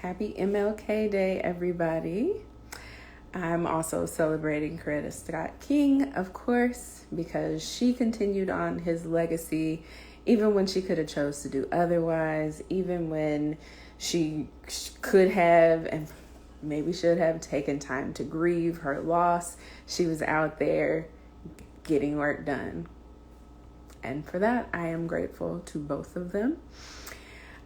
Happy MLK Day, everybody. I'm also celebrating Coretta Scott King, of course, because she continued on his legacy even when she could have chose to do otherwise, even when she could have and maybe should have taken time to grieve her loss. She was out there getting work done. And for that, I am grateful to both of them.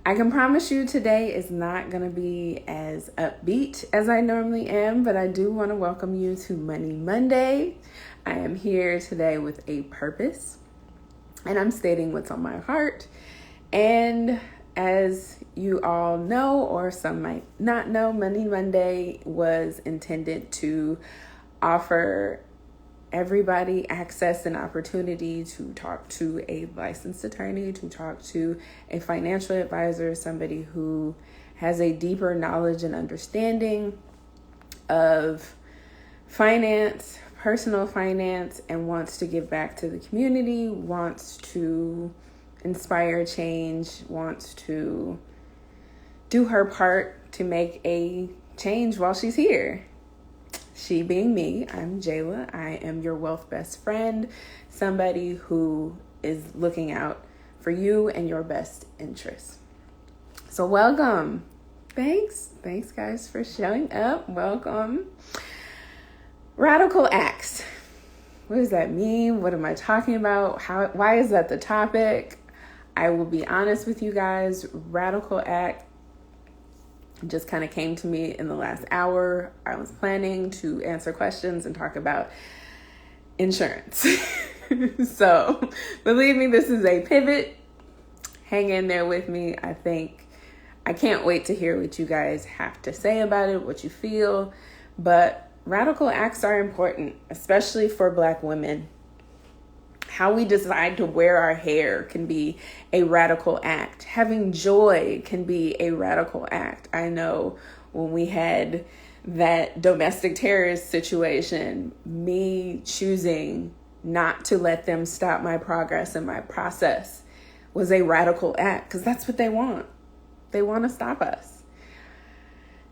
I can promise you today is not going to be as upbeat as I normally am, but I do want to welcome you to Money Monday. I am here today with a purpose, and I'm stating what's on my heart. And as you all know, or some might not know, Money Monday was intended to offer everybody access and opportunity to talk to a licensed attorney, to talk to a financial advisor, somebody who has a deeper knowledge and understanding of finance, personal finance, and wants to give back to the community, wants to inspire change, wants to do her part to make a change while she's here. She being me, I'm Jayla. I am your wealth best friend, somebody who is looking out for you and your best interests. So welcome. Thanks guys for showing up. Welcome. Radical acts. What does that mean? What am I talking about? Why is that the topic? I will be honest with you guys. Radical act just kind of came to me in the last hour. I was planning to answer questions and talk about insurance. So believe me, this is a pivot. Hang in there with me. I can't wait to hear what you guys have to say about it, what you feel. But radical acts are important, especially for Black women. How we decide to wear our hair can be a radical act. Having joy can be a radical act. I know when we had that domestic terrorist situation, me choosing not to let them stop my progress and my process was a radical act, because that's what they want. They want to stop us.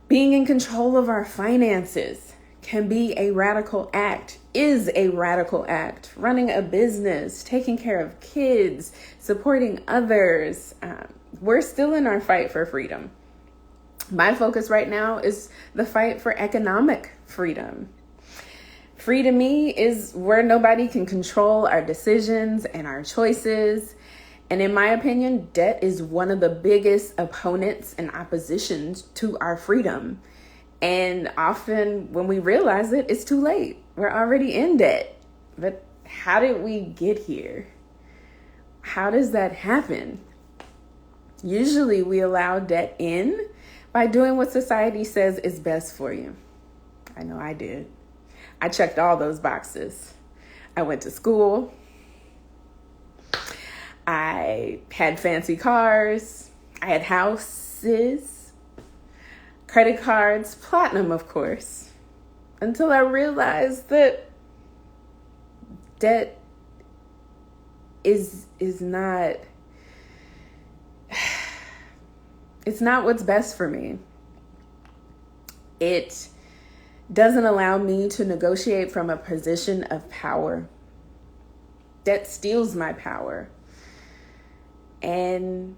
Being in control of our finances can be a radical act, is a radical act. Running a business, taking care of kids, supporting others. We're still in our fight for freedom. My focus right now is the fight for economic freedom. Free to me is where nobody can control our decisions and our choices. And in my opinion, debt is one of the biggest opponents and oppositions to our freedom. And often when we realize it, it's too late. We're already in debt. But how did we get here? How does that happen? Usually we allow debt in by doing what society says is best for you. I know I did. I checked all those boxes. I went to school. I had fancy cars. I had houses. Credit cards, platinum, of course, until I realized that debt is not, it's not what's best for me. It doesn't allow me to negotiate from a position of power. Debt steals my power. And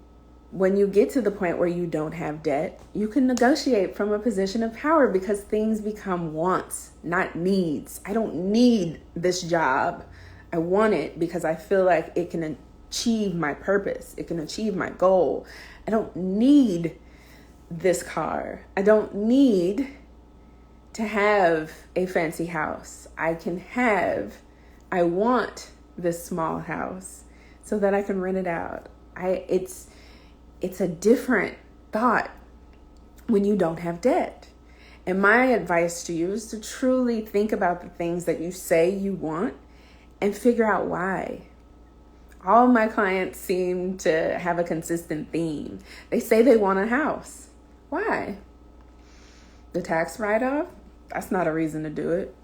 when you get to the point where you don't have debt, you can negotiate from a position of power because things become wants, not needs. I don't need this job. I want it because I feel like it can achieve my purpose. It can achieve my goal. I don't need this car. I don't need to have a fancy house. I want this small house so that I can rent it out. It's a different thought when you don't have debt. And my advice to you is to truly think about the things that you say you want and figure out why. All my clients seem to have a consistent theme. They say they want a house. Why? The tax write-off? That's not a reason to do it.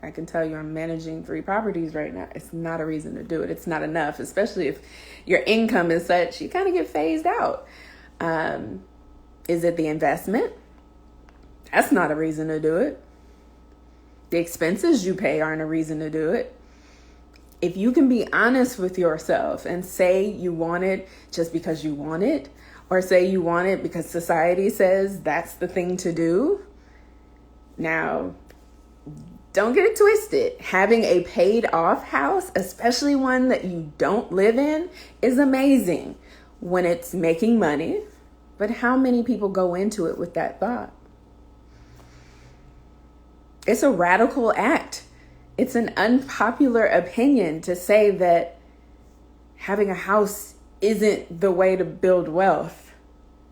I can tell you I'm managing 3 properties right now. It's not a reason to do it. It's not enough, especially if your income is such, you kind of get phased out. It Is it the investment? That's not a reason to do it. The expenses you pay aren't a reason to do it. If you can be honest with yourself and say you want it just because you want it, or say you want it because society says that's the thing to do. Now, don't get it twisted. Having a paid off house, especially one that you don't live in, is amazing when it's making money. But how many people go into it with that thought? It's a radical act. It's an unpopular opinion to say that having a house isn't the way to build wealth,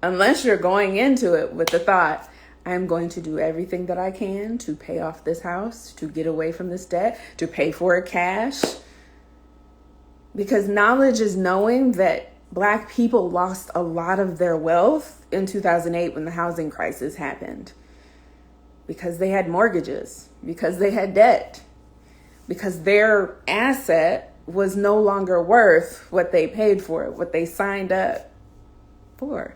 unless you're going into it with the thought, I'm going to do everything that I can to pay off this house, to get away from this debt, to pay for it cash. Because knowledge is knowing that Black people lost a lot of their wealth in 2008 when the housing crisis happened. Because they had mortgages, because they had debt, because their asset was no longer worth what they paid for it, what they signed up for.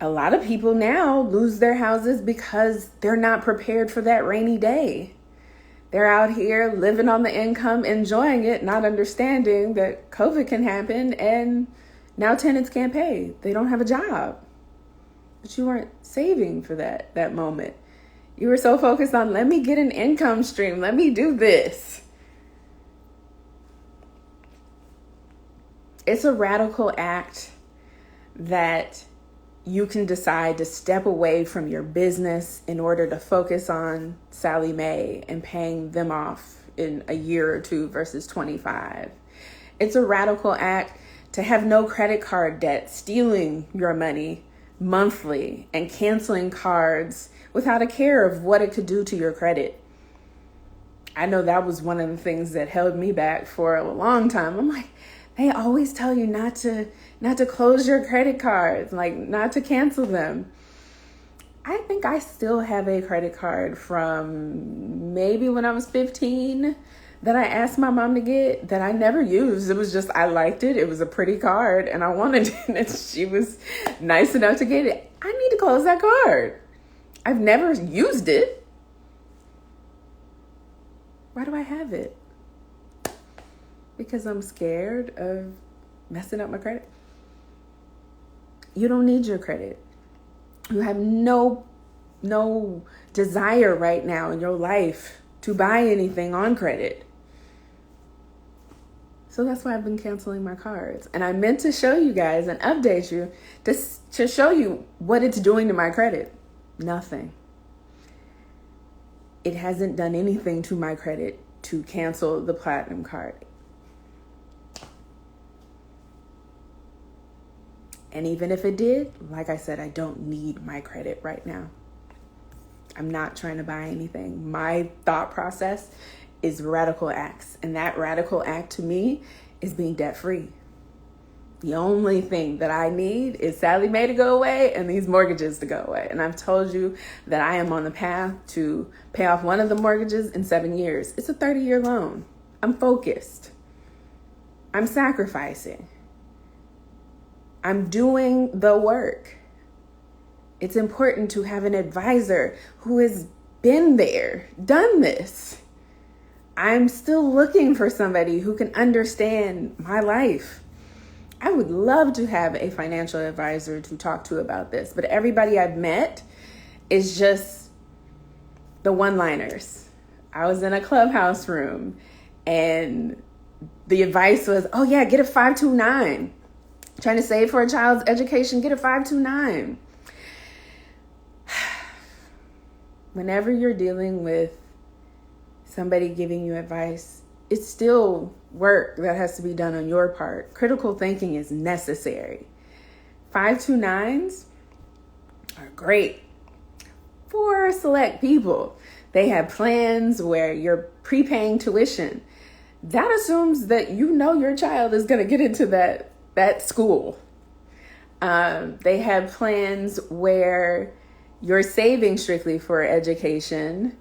A lot of people now lose their houses because they're not prepared for that rainy day. They're out here living on the income, enjoying it, not understanding that COVID can happen and now tenants can't pay. They don't have a job. But you weren't saving for that moment. You were so focused on, let me get an income stream. Let me do this. It's a radical act that you can decide to step away from your business in order to focus on Sallie Mae and paying them off in a year or two versus 25. It's a radical act to have no credit card debt, stealing your money monthly and canceling cards without a care of what it could do to your credit. I know that was one of the things that held me back for a long time. I'm like, they always tell you not to close your credit cards, like not to cancel them. I think I still have a credit card from maybe when I was 15 that I asked my mom to get that I never used. It was just, I liked it. It was a pretty card and I wanted it. And she was nice enough to get it. I need to close that card. I've never used it. Why do I have it? Because I'm scared of messing up my credit. You don't need your credit. You have no desire right now in your life to buy anything on credit. So that's why I've been canceling my cards. And I meant to show you guys and update you to show you what it's doing to my credit. Nothing. It hasn't done anything to my credit to cancel the platinum card. And even if it did, like I said, I don't need my credit right now. I'm not trying to buy anything. My thought process is radical acts. And that radical act to me is being debt free. The only thing that I need is Sallie Mae to go away and these mortgages to go away. And I've told you that I am on the path to pay off one of the mortgages in 7 years. It's a 30-year loan. I'm focused. I'm sacrificing. I'm doing the work. It's important to have an advisor who has been there, done this. I'm still looking for somebody who can understand my life. I would love to have a financial advisor to talk to about this, but everybody I've met is just the one-liners. I was in a Clubhouse room and the advice was, oh yeah, get a 529. Trying to save for a child's education, get a 529. Whenever you're dealing with somebody giving you advice, it's still work that has to be done on your part. Critical thinking is necessary. 529s are great for select people. They have plans where you're prepaying tuition. That assumes that you know your child is going to get into that school. They have plans where you're saving strictly for education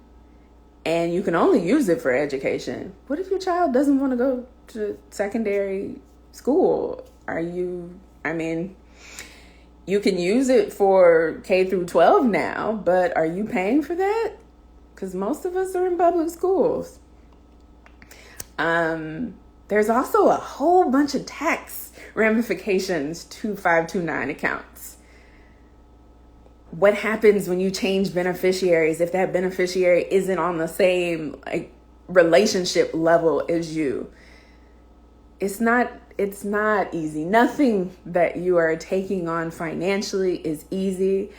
and you can only use it for education. What if your child doesn't want to go to secondary school? You can use it for K through 12 now, but are you paying for that? Because most of us are in public schools. There's also a whole bunch of tax ramifications to 529 accounts. What happens when you change beneficiaries if that beneficiary isn't on the same relationship level as you? It's not easy. Nothing that you are taking on financially is easy.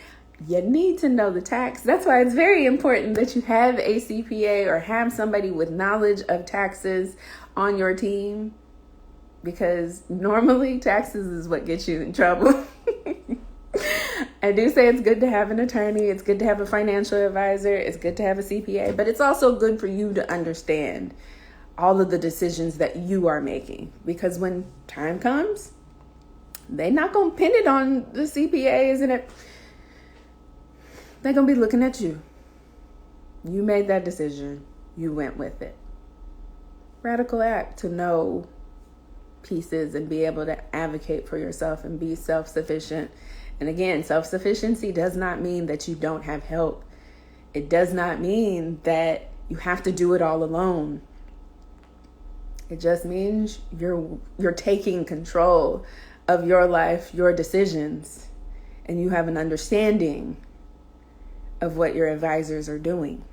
You need to know the tax. That's why it's very important that you have a CPA or have somebody with knowledge of taxes on your team, because normally taxes is what gets you in trouble. I do say it's good to have an attorney. It's good to have a financial advisor. It's good to have a CPA, but it's also good for you to understand all of the decisions that you are making, because when time comes, they're not going to pin it on the CPAs, and they're going to be looking at you. You made that decision. You went with it. Radical act to know pieces and be able to advocate for yourself and be self-sufficient. And again, self-sufficiency does not mean that you don't have help. It does not mean that you have to do it all alone. It just means you're taking control of your life, your decisions, and you have an understanding of what your advisors are doing.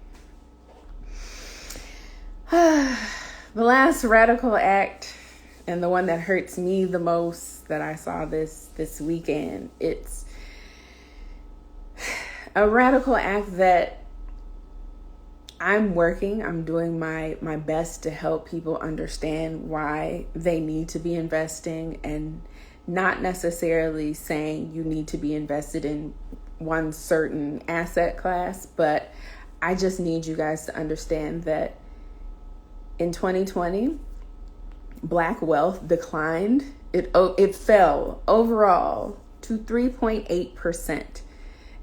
The last radical act, and the one that hurts me the most that I saw this weekend, it's a radical act that I'm doing my best to help people understand why they need to be investing, and not necessarily saying you need to be invested in one certain asset class, but I just need you guys to understand that in 2020, Black wealth declined. It fell overall to 3.8%.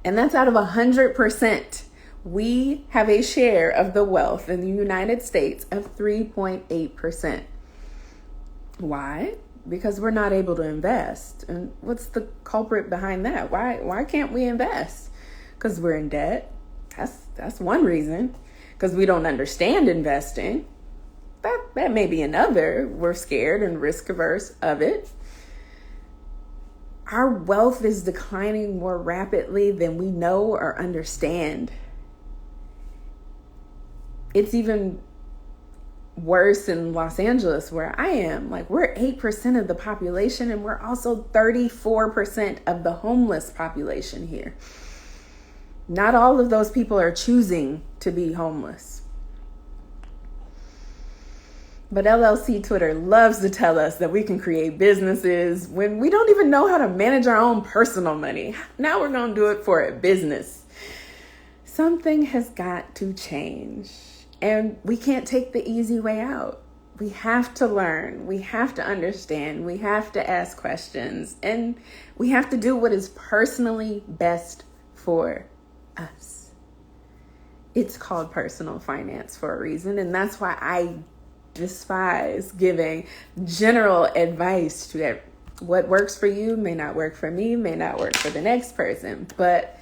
And that's out of 100%. We have a share of the wealth in the United States of 3.8%. Why? Because we're not able to invest. And what's the culprit behind that? Why can't we invest? Because we're in debt. That's one reason. Because we don't understand investing. That may be another. We're scared and risk averse of it. Our wealth is declining more rapidly than we know or understand. It's even worse in Los Angeles, where I am. Like, we're 8% of the population, and we're also 34% of the homeless population here. Not all of those people are choosing to be homeless. But LLC Twitter loves to tell us that we can create businesses when we don't even know how to manage our own personal money. Now we're going to do it for a business. Something has got to change. And we can't take the easy way out. We have to learn. We have to understand. We have to ask questions. And we have to do what is personally best for us. It's called personal finance for a reason. And that's why I despise giving general advice to that. What works for you may not work for me, may not work for the next person, but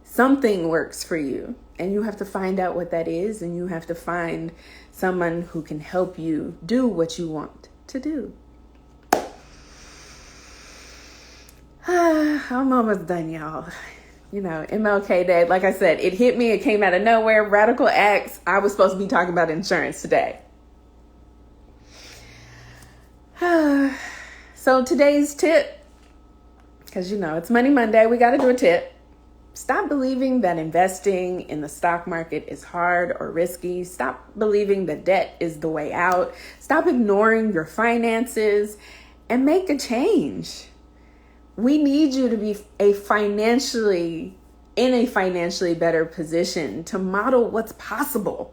something works for you. And you have to find out what that is, and you have to find someone who can help you do what you want to do. I'm almost done, y'all. You know, MLK Day, like I said, it hit me. It came out of nowhere. Radical acts. I was supposed to be talking about insurance today. So today's tip, because you know it's Money Monday, we got to do a tip. Stop believing that investing in the stock market is hard or risky. Stop believing that debt is the way out. Stop ignoring your finances and make a change. We need you to be in a financially better position to model what's possible.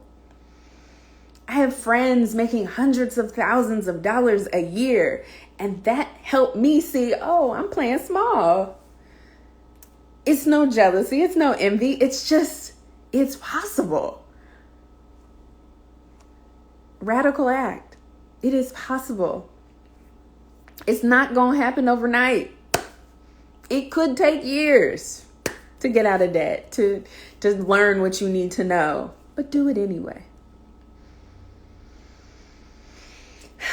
I have friends making hundreds of thousands of dollars a year, and that helped me see, I'm playing small. It's no jealousy. It's no envy. It's just, it's possible. Radical act. It is possible. It's not going to happen overnight. It could take years to get out of debt, to learn what you need to know, but do it anyway.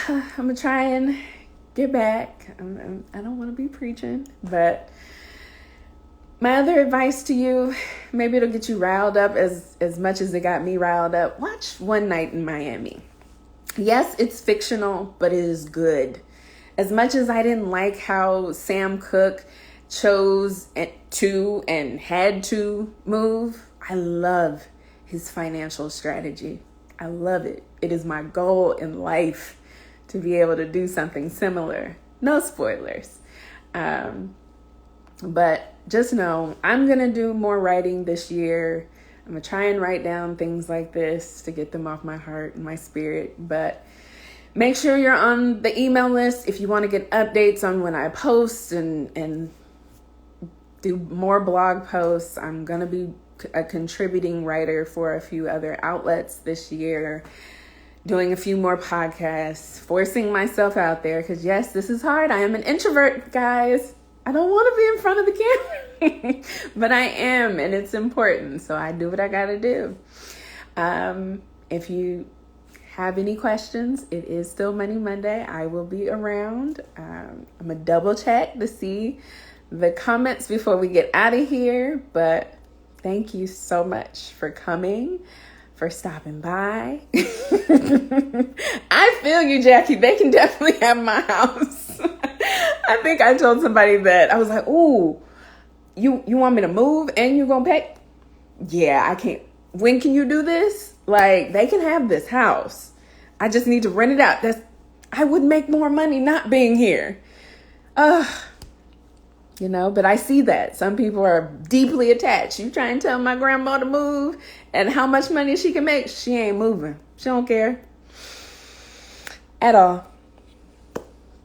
I'm going to try and get back. I don't want to be preaching, but my other advice to you, maybe it'll get you riled up as much as it got me riled up. Watch One Night in Miami. Yes, it's fictional, but it is good. As much as I didn't like how Sam Cooke chose to and had to move, I love his financial strategy. I love it. It is my goal in life to be able to do something similar. No spoilers. But just know I'm going to do more writing this year. I'm going to try and write down things like this to get them off my heart and my spirit. But make sure you're on the email list if you want to get updates on when I post and do more blog posts. I'm going to be a contributing writer for a few other outlets this year, doing a few more podcasts, forcing myself out there because, yes, this is hard. I am an introvert, guys. I don't want to be in front of the camera, but I am, and it's important. So I do what I got to do. If you have any questions, it is still Money Monday. I will be around. I'm going to double check to see the comments before we get out of here. But thank you so much for coming, for stopping by. I feel you, Jackie. They can definitely have my house. I think I told somebody that. I was like, ooh, you want me to move and you're going to pay? Yeah, I can't. When can you do this? Like, they can have this house. I just need to rent it out. I would make more money not being here. But I see that. Some people are deeply attached. You try and tell my grandma to move and how much money she can make, she ain't moving. She don't care at all.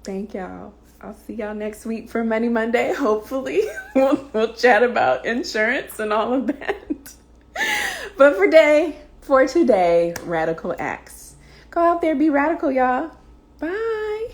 Thank y'all. I'll see y'all next week for Money Monday. Hopefully we'll chat about insurance and all of that. But for today, radical acts. Go out there, be radical, y'all. Bye.